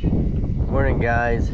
Morning, guys.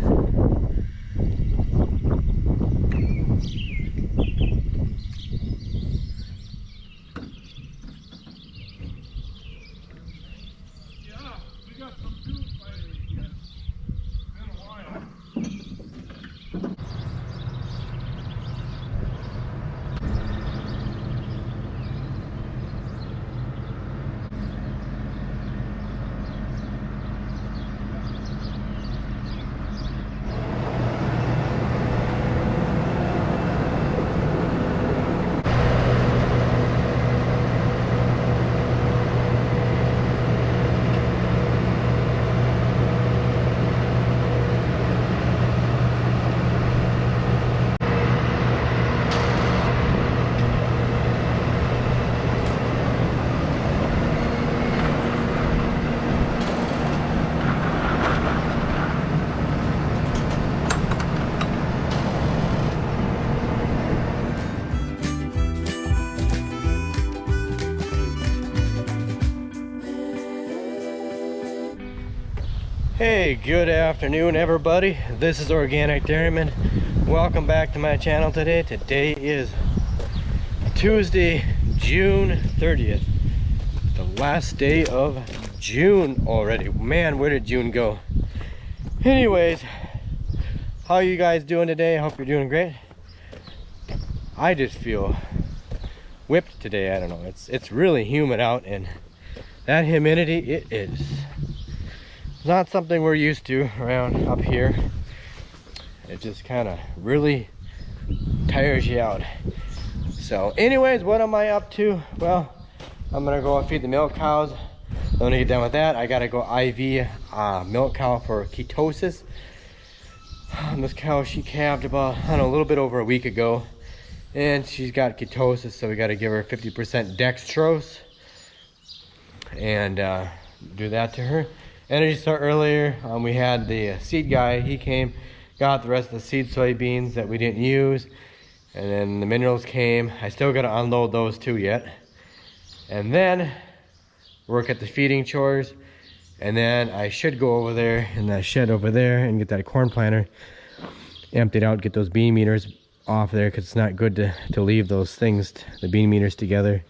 Hey, good afternoon, everybody. This is Organic Dairyman. Welcome back to my channel today. Today is Tuesday, June 30th. The last day of June already. Man, where did June go? Anyways, how are you guys doing today? I hope you're doing great. I just feel whipped today. I don't know. It's really humid out, and that humidity, it is not something we're used to around up here. It just kind of really tires you out. So anyways, what am I up to? Well, I'm gonna go feed the milk cows. When I get done with that, I gotta go IV milk cow for ketosis. This cow, she calved about, I don't know, a little bit over a week ago, and she's got ketosis, so we got to give her 50% dextrose and do that to her. Energy Store earlier, we had the seed guy. He came, got the rest of the seed soybeans that we didn't use, and then the minerals came. I still got to unload those too yet, and then work at the feeding chores, and then I should go over there in that shed over there and get that corn planter emptied out, get those bean meters off there, because it's not good to leave those things, the bean meters, together.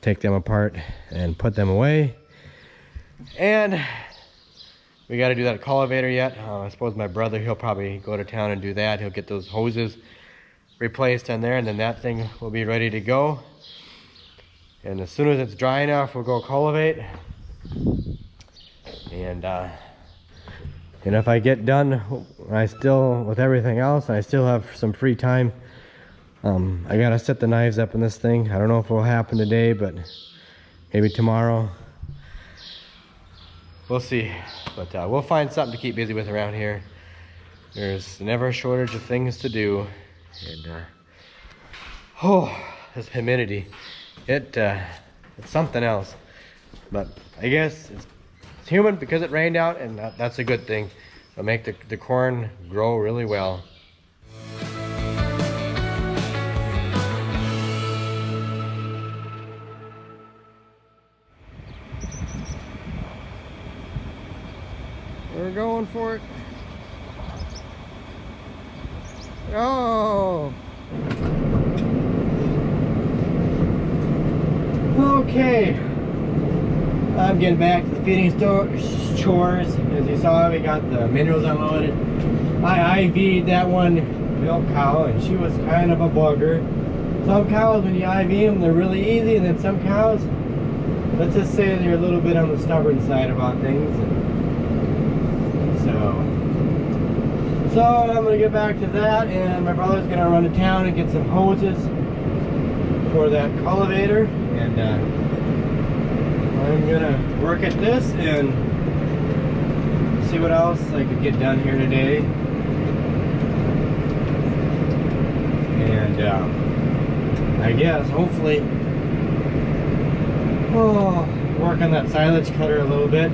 Take them apart and put them away. And we got to do that cultivator yet. I suppose my brother, he'll probably go to town and do that. He'll get those hoses replaced on there, and then that thing will be ready to go. And as soon as it's dry enough, we'll go cultivate. And if I get done, with everything else, I still have some free time. I gotta set the knives up in this thing. I don't know if it will happen today, but maybe tomorrow. We'll see, but we'll find something to keep busy with around here. There's never a shortage of things to do, and this humidity, it's something else. But I guess it's humid because it rained out, and that's a good thing. It'll make the corn grow really well. We're going for it. Oh! Okay. I'm getting back to the feeding store chores. As you saw, we got the minerals unloaded. I IV'd that one milk cow, and she was kind of a bugger. Some cows, when you IV them, they're really easy, and then some cows, let's just say they're a little bit on the stubborn side about things. So I'm gonna get back to that, and my brother's gonna run to town and get some hoses for that cultivator, and I'm gonna work at this and see what else I could get done here today. And I guess hopefully work on that silage cutter a little bit.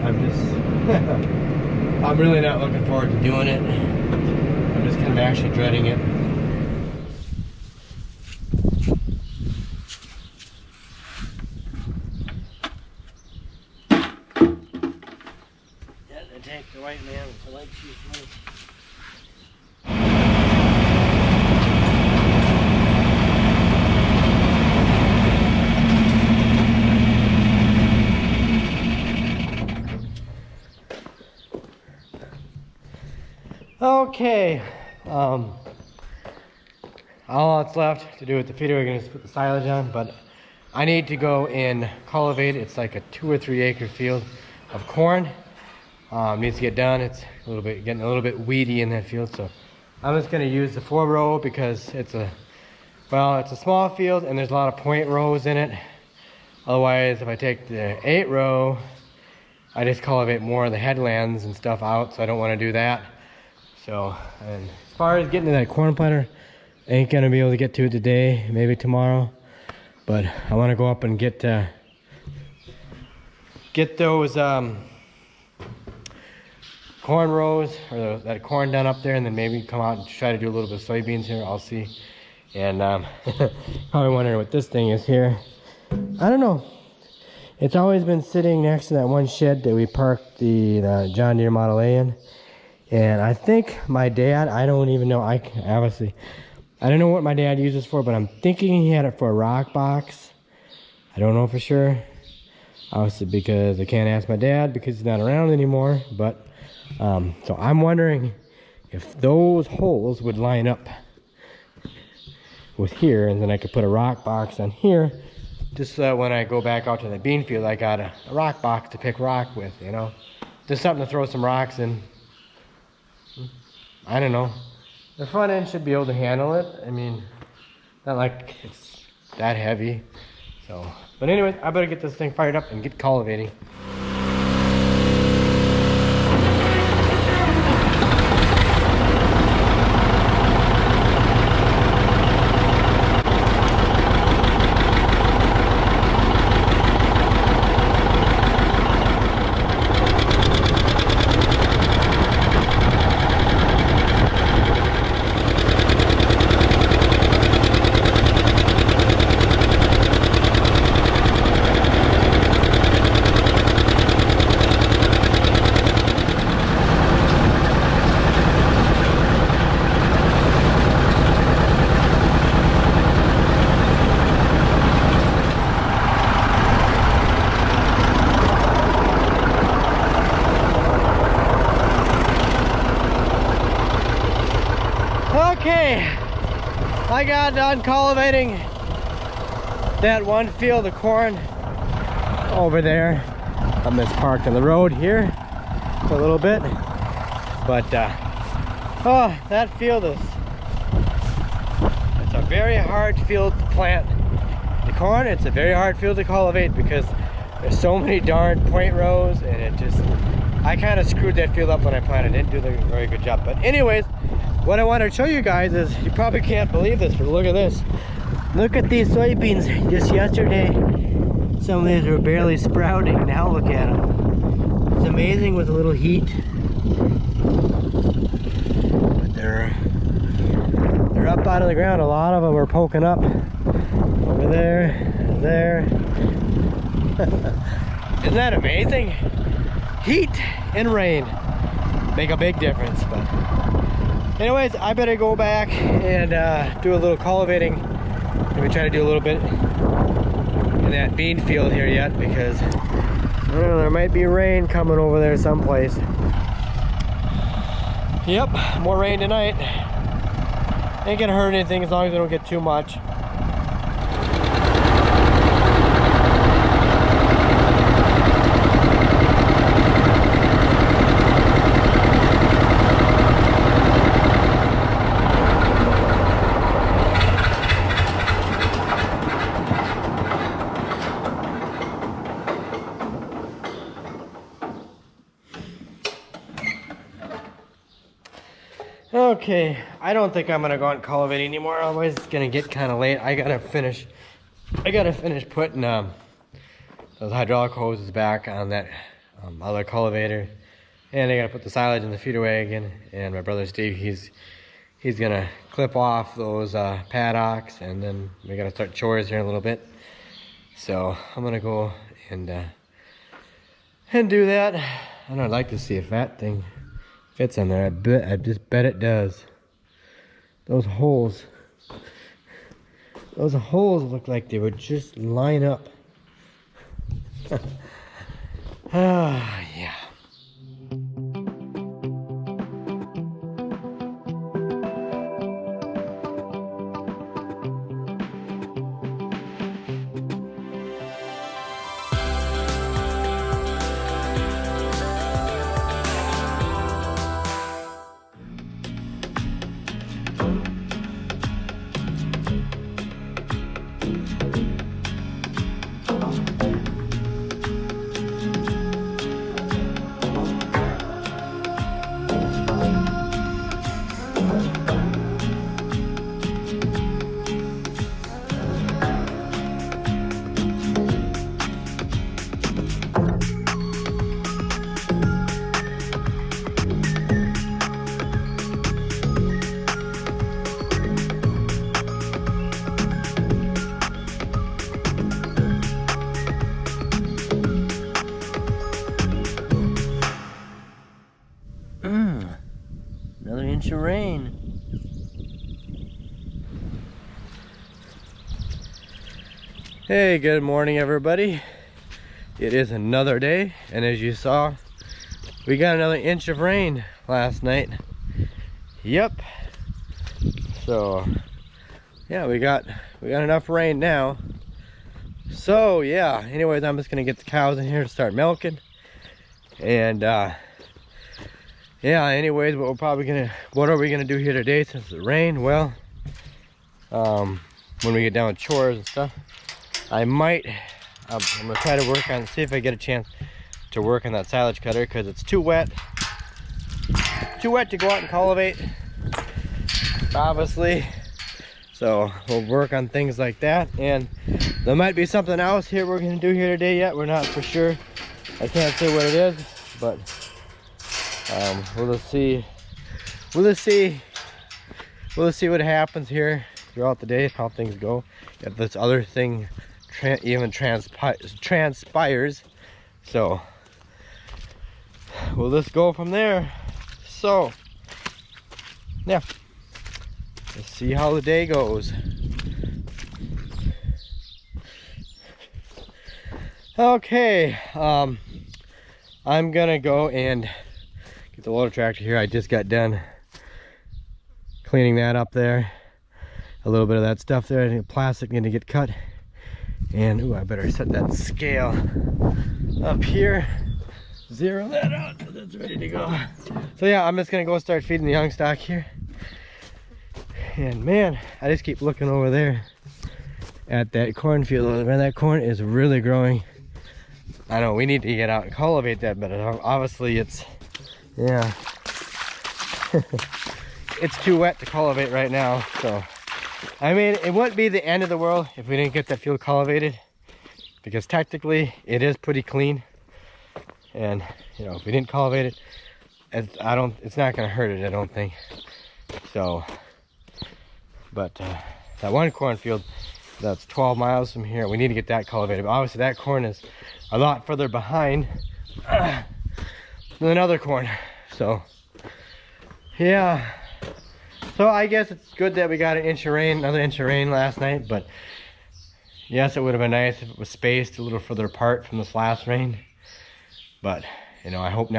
I'm really not looking forward to doing it. I'm just kind of actually dreading it. and take the white man to Lake Chief. Okay, all that's left to do with the feeder, we're going to put the silage on, but I need to go and cultivate. It's like a 2 or 3 acre field of corn. Needs to get done. It's getting a little bit weedy in that field, so I'm just going to use the 4 row because it's a small field and there's a lot of point rows in it. Otherwise, if I take the 8 row, I just cultivate more of the headlands and stuff out, so I don't want to do that. So, and as far as getting to that corn planter, I ain't gonna be able to get to it today, maybe tomorrow. But I want to go up and get those corn rows, or that corn done up there, and then maybe come out and try to do a little bit of soybeans here. I'll see. And probably wondering what this thing is here. I don't know. It's always been sitting next to that one shed that we parked the John Deere Model A in. And I think my dad, I don't even know, I don't know what my dad uses for, but I'm thinking he had it for a rock box. I don't know for sure. Obviously because I can't ask my dad because he's not around anymore. But, so I'm wondering if those holes would line up with here, and then I could put a rock box on here. Just so that when I go back out to the bean field, I got a rock box to pick rock with, you know. Just something to throw some rocks in. I don't know. The front end should be able to handle it. I mean, not like it's that heavy. So, but anyways, I better get this thing fired up and get cultivating. Okay, I got done cultivating that one field of corn over there. I'm just parked on the road here for a little bit, but oh, that field it's a very hard field to plant the corn. It's a very hard field to cultivate because there's so many darn point rows, and I kind of screwed that field up when I planted. Didn't do a very good job. But anyways, what I want to show you guys is, you probably can't believe this, but look at this. Look at these soybeans. Just yesterday, some of these were barely sprouting. Now look at them. It's amazing with a little heat. But they're up out of the ground. A lot of them are poking up. Over there. Isn't that amazing? Heat and rain make a big difference. But anyways, I better go back and do a little cultivating. Maybe try to do a little bit in that bean field here yet, because I don't know, there might be rain coming over there someplace. Yep, more rain tonight. Ain't gonna hurt anything as long as I don't get too much. Okay, I don't think I'm gonna go out and cultivate anymore, otherwise it's gonna get kind of late. I gotta finish putting those hydraulic hoses back on that other cultivator, and I gotta put the silage in the feeder wagon. And my brother Steve, he's gonna clip off those paddocks, and then we gotta start chores here in a little bit. So I'm gonna go and do that. And I'd like to see if that thing fits in there. I just bet it does. Those holes look like they would just line up. Ah, yeah. Another inch of rain. Hey, good morning everybody. It is another day, and as you saw, we got another inch of rain last night. Yep. So yeah, we got enough rain now. So yeah, anyways, I'm just gonna get the cows in here to start milking. And yeah, anyways, what are we gonna do here today since it rained? Well, when we get down with chores and stuff, I'm gonna try to work on, see if I get a chance to work on that silage cutter, because it's too wet to go out and cultivate, obviously. So we'll work on things like that, and there might be something else here we're gonna do here today yet. We're not for sure. I can't say what it is, but we'll just see what happens here throughout the day, how things go. If this other thing even transpires, so we'll just go from there. So yeah, let's see how the day goes. Okay, I'm gonna go and get the loader tractor here. I just got done cleaning that up there. A little bit of that stuff there, and plastic need to get cut. And ooh, I better set that scale up here. Zero that out, that's ready to go. So yeah, I'm just gonna go start feeding the young stock here. And man, I just keep looking over there at that cornfield. Man, that corn is really growing. I know we need to get out and cultivate that, but obviously it's, yeah, it's too wet to cultivate right now. So I mean, it wouldn't be the end of the world if we didn't get that field cultivated, because technically it is pretty clean. And you know, if we didn't cultivate it, it's not going to hurt it, I don't think. So, but that one cornfield that's 12 miles from here, we need to get that cultivated. But obviously that corn is a lot further behind than other corn. So yeah, so I guess it's good that we got an inch of rain, another inch of rain last night. But yes, it would have been nice if it was spaced a little further apart from this last rain. But you know, I hope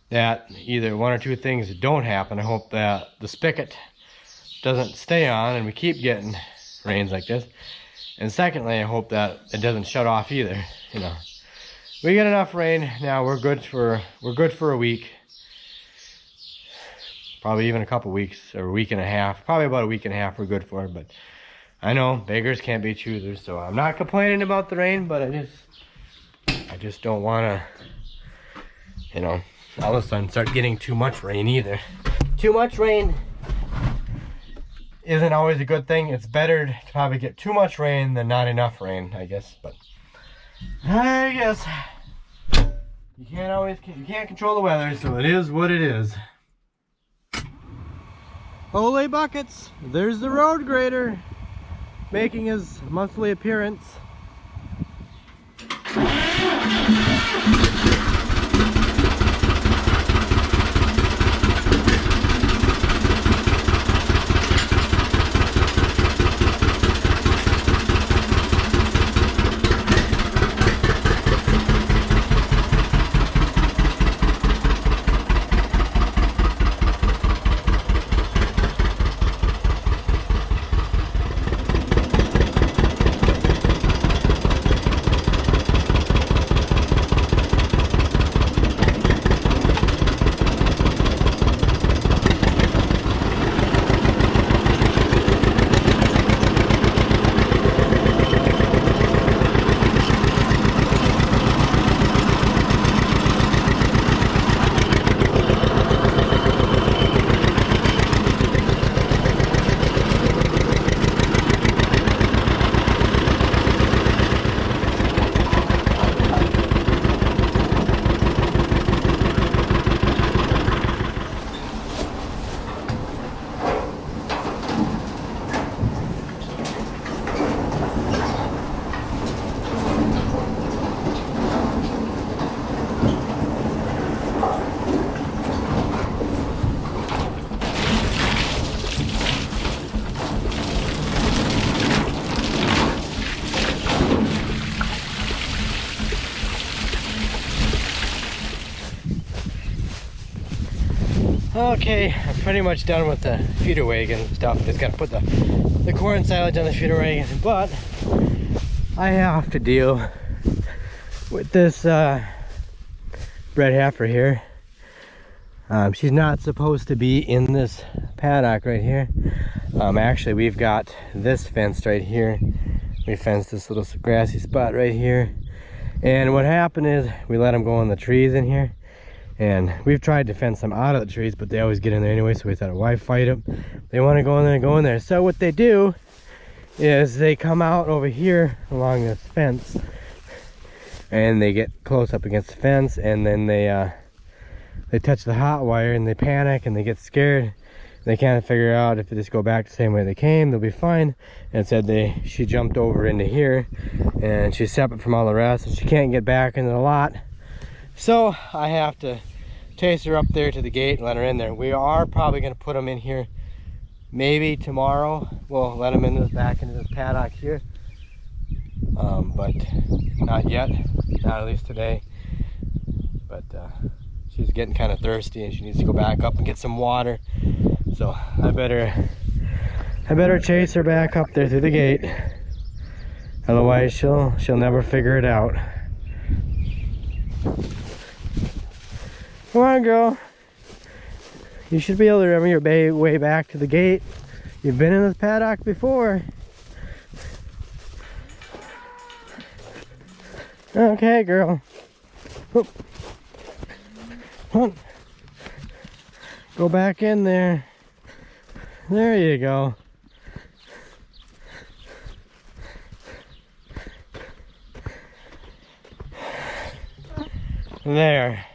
that either one or two things don't happen. I hope that the spigot doesn't stay on and we keep getting rains like this. And secondly, I hope that it doesn't shut off either. You know, we get enough rain now. We're good for a week, probably even a couple weeks, or a week and a half. Probably about a week and a half we're good for. But I know beggars can't be choosers, so I'm not complaining about the rain, but I just don't want to, you know, all of a sudden start getting too much rain either. Too much rain isn't always a good thing. It's better to probably get too much rain than not enough rain, I guess. But I guess you can't control the weather, so it is what it is. Holy buckets, there's the road grader making his monthly appearance. Okay, I'm pretty much done with the feeder wagon stuff. Just gotta put the corn silage on the feeder wagon, but I have to deal with this bred heifer here. She's not supposed to be in this paddock right here. Actually, we've got this fenced right here. We fenced this little grassy spot right here. And what happened is we let them go in the trees in here. And we've tried to fence them out of the trees, but they always get in there anyway, so we thought, why fight them? They want to go in there and go in there. So what they do is they come out over here along this fence, and they get close up against the fence, and then they touch the hot wire, and they panic, and they get scared. They can't figure out if they just go back the same way they came, they'll be fine. And it said she jumped over into here, and she's separate from all the rest, and she can't get back into the lot. So I have to chase her up there to the gate and let her in there. We are probably going to put them in here maybe tomorrow. We'll let them in this back into this paddock here, but not yet, not at least today. But she's getting kind of thirsty and she needs to go back up and get some water. So I better chase her back up there through the gate. Otherwise she'll never figure it out. Come on, girl. You should be able to remember your way back to the gate. You've been in this paddock before. Okay, girl. Oop. Come on. Go back in there. There you go. There.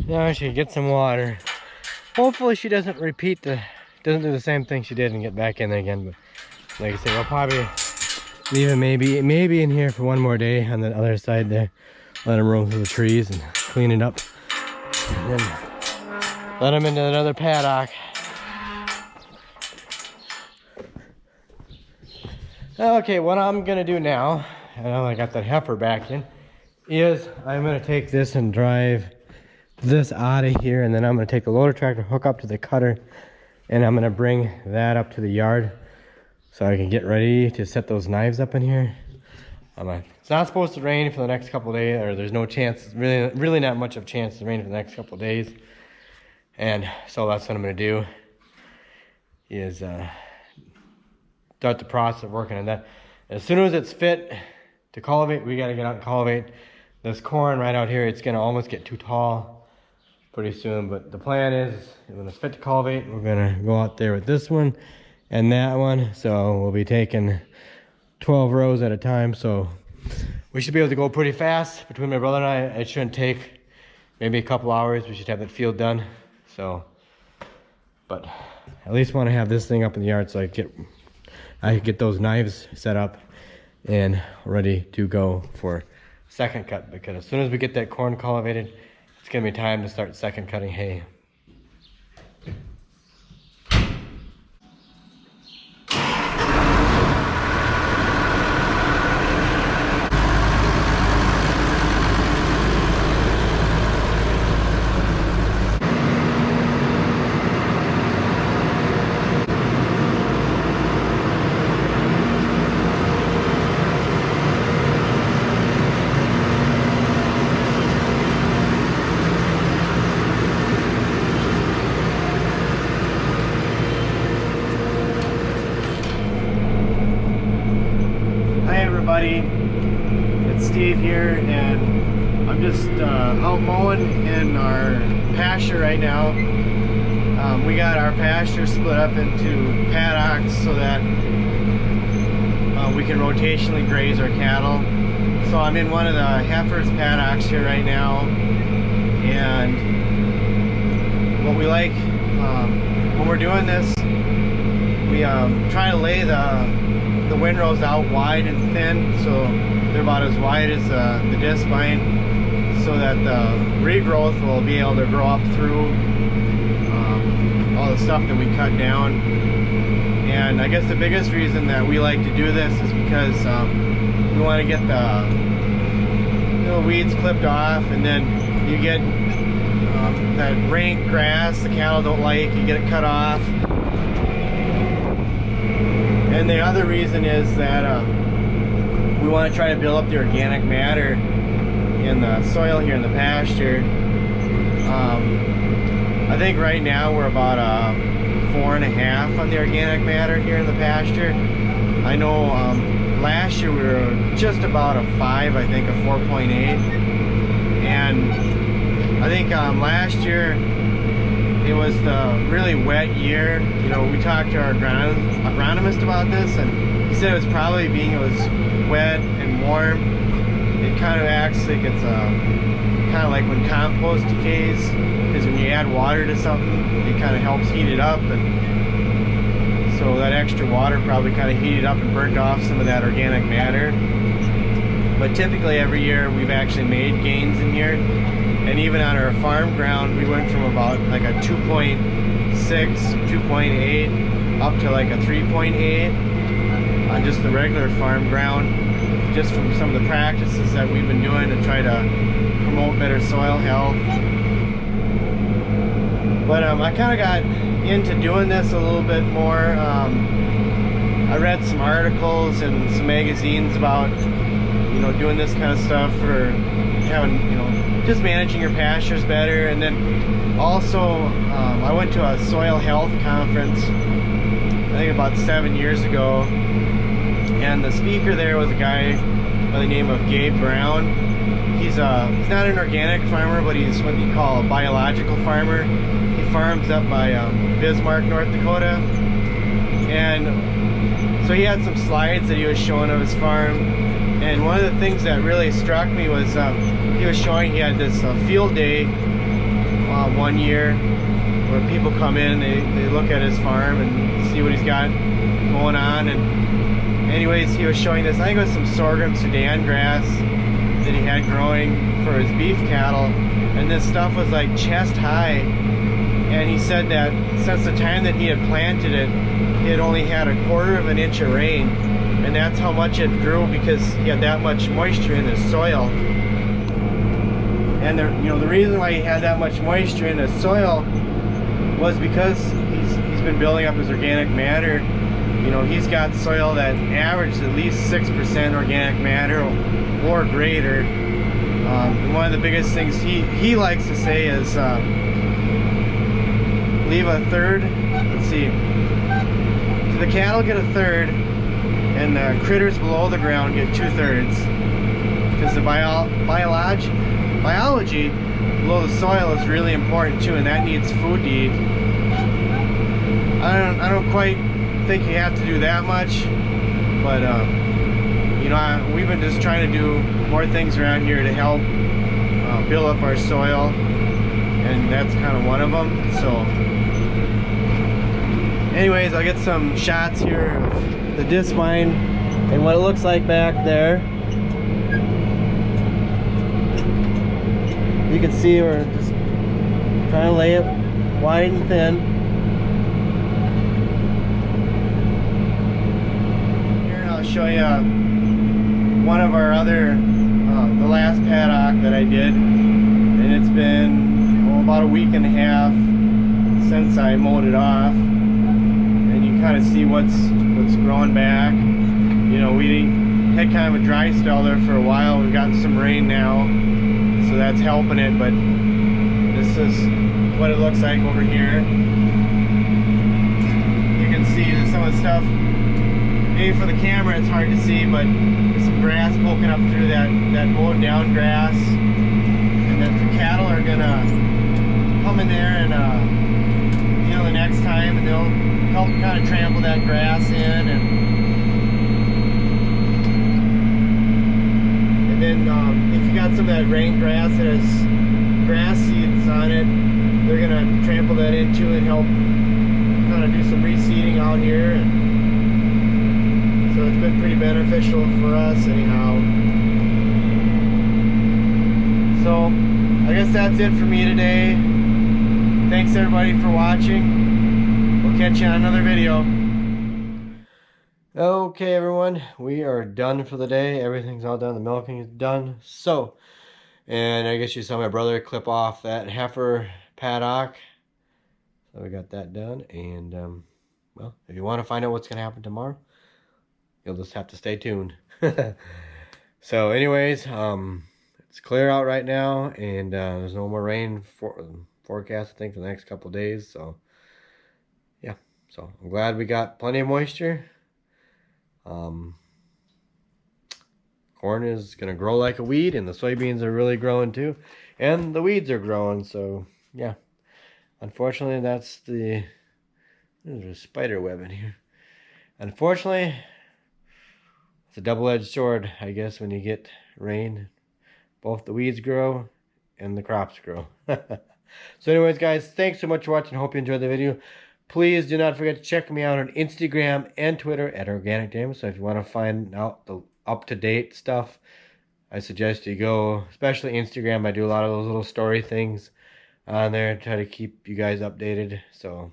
Now she can get some water. Hopefully she doesn't do the same thing she did and get back in there again. But like I said, we'll probably leave him maybe in here for one more day on the other side there. Let him roam through the trees and clean it up. And then let him into another paddock. Okay, what I'm gonna do now, now I got that heifer back in, is I'm gonna take this and drive this out of here, and then I'm going to take the loader tractor, hook up to the cutter, and I'm going to bring that up to the yard so I can get ready to set those knives up in here. It's not supposed to rain for the next couple of days, or there's no chance, really not much of a chance to rain for the next couple of days. And so that's what I'm going to do, is start the process of working on that. As soon as it's fit to cultivate, we got to get out and cultivate. This corn right out here, it's going to almost get too tall pretty soon, but the plan is when it's fit to cultivate, we're gonna go out there with this one and that one. So we'll be taking 12 rows at a time, so we should be able to go pretty fast between my brother and I. It shouldn't take maybe a couple hours. We should have that field done. So, but at least want to have this thing up in the yard so I can get those knives set up and ready to go for second cut, because as soon as we get that corn cultivated, it's gonna be time to start second cutting hay. It's Steve here, and I'm just out mowing in our pasture right now. We got our pasture split up into paddocks so that we can rotationally graze our cattle. So I'm in one of the heifers paddocks here right now, and what we like when we're doing this, we try to lay the windrows out wide and thin, so they're about as wide as the disc line, so that the regrowth will be able to grow up through all the stuff that we cut down. And I guess the biggest reason that we like to do this is because we want to get the weeds clipped off, and then you get that rank grass the cattle don't like. You get it cut off. And the other reason is that we want to try to build up the organic matter in the soil here in the pasture. I think right now we're about 4.5 on the organic matter here in the pasture. I know last year we were just about a 5, I think a 4.8. And I think last year it was the really wet year. You know, we talked to our agronomist about this, and he said it was probably being it was wet and warm. It kind of acts like it's kind of like when compost decays, because when you add water to something, it kind of helps heat it up, and so that extra water probably kind of heated up and burnt off some of that organic matter. But typically every year we've actually made gains in here. And even on our farm ground, we went from about like a 2.6, 2.8 up to like a 3.8 on just the regular farm ground, just from some of the practices that we've been doing to try to promote better soil health. But I kind of got into doing this a little bit more. I read some articles and some magazines about, you know, doing this kind of stuff for having, you know, just managing your pastures better. And then also I went to a soil health conference I think about 7 years ago, and the speaker there was a guy by the name of Gabe Brown. He's not an organic farmer, but he's what you call a biological farmer. He farms up by Bismarck, North Dakota. And so he had some slides that he was showing of his farm, and one of the things that really struck me was he was showing he had this field day one year where people come in, they look at his farm and see what he's got going on. And anyways, he was showing this, I think it was some sorghum Sudan grass that he had growing for his beef cattle, and this stuff was like chest high. And he said that since the time that he had planted it, he had only had 1/4 inch of rain, and that's how much it grew, because he had that much moisture in his soil. And the reason why he had that much moisture in his soil was because he's been building up his organic matter. You know, he's got soil that averages at least 6% organic matter or greater. And one of the biggest things he likes to say is leave 1/3. Let's see. So the cattle get 1/3, and the critters below the ground get 2/3. Because the biology below the soil is really important too, and that needs food to eat. I don't quite think you have to do that much, but you know, we've been just trying to do more things around here to help build up our soil, and that's kind of one of them. So anyways, I'll get some shots here of the disc mine and what it looks like back there. You can see we're just trying to lay it wide and thin. Here, I'll show you one of our other, the last paddock that I did, and it's been about a week and a half since I mowed it off, and you kind of see what's growing back. You know, we had kind of a dry spell there for a while. We've gotten some rain now, so that's helping it, but this is what it looks like over here. You can see some of the stuff, maybe for the camera it's hard to see, but there's some grass poking up through that mowed down grass, and then the cattle are gonna come in there and you know, the next time, and they'll help kind of trample that grass in, and then if you got some of that rank grass that has grass seeds on it, they're gonna trample that in too and help kind of do some reseeding out here. And so it's been pretty beneficial for us anyhow. So I guess that's it for me today. Thanks everybody for watching. We'll catch you on another video. Okay everyone, we are done for the day. Everything's all done. The milking is done. So And I guess you saw my brother clip off that heifer paddock. So we got that done. And well, if you want to find out what's going to happen tomorrow, you'll just have to stay tuned. So anyways, it's clear out right now, and there's no more rain forecast, I think, for the next couple of days. So yeah, so I'm glad we got plenty of moisture. Corn is going to grow like a weed, and the soybeans are really growing too, and the weeds are growing. So yeah, unfortunately, that's the, there's a spider web in here. Unfortunately, it's a double-edged sword, I guess, when you get rain. Both the weeds grow and the crops grow. So anyways, guys, thanks so much for watching. Hope you enjoyed the video. Please do not forget to check me out on Instagram and Twitter at Organic Dam. So if you want to find out the up-to-date stuff, I suggest you go, especially Instagram. I do a lot of those little story things on there to try to keep you guys updated. So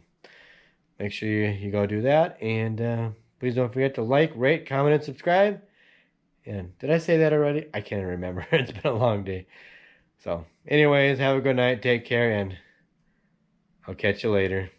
make sure you go do that. And please don't forget to like, rate, comment, and subscribe. And did I say that already? I can't remember. It's been a long day. So anyways, have a good night. Take care, and I'll catch you later.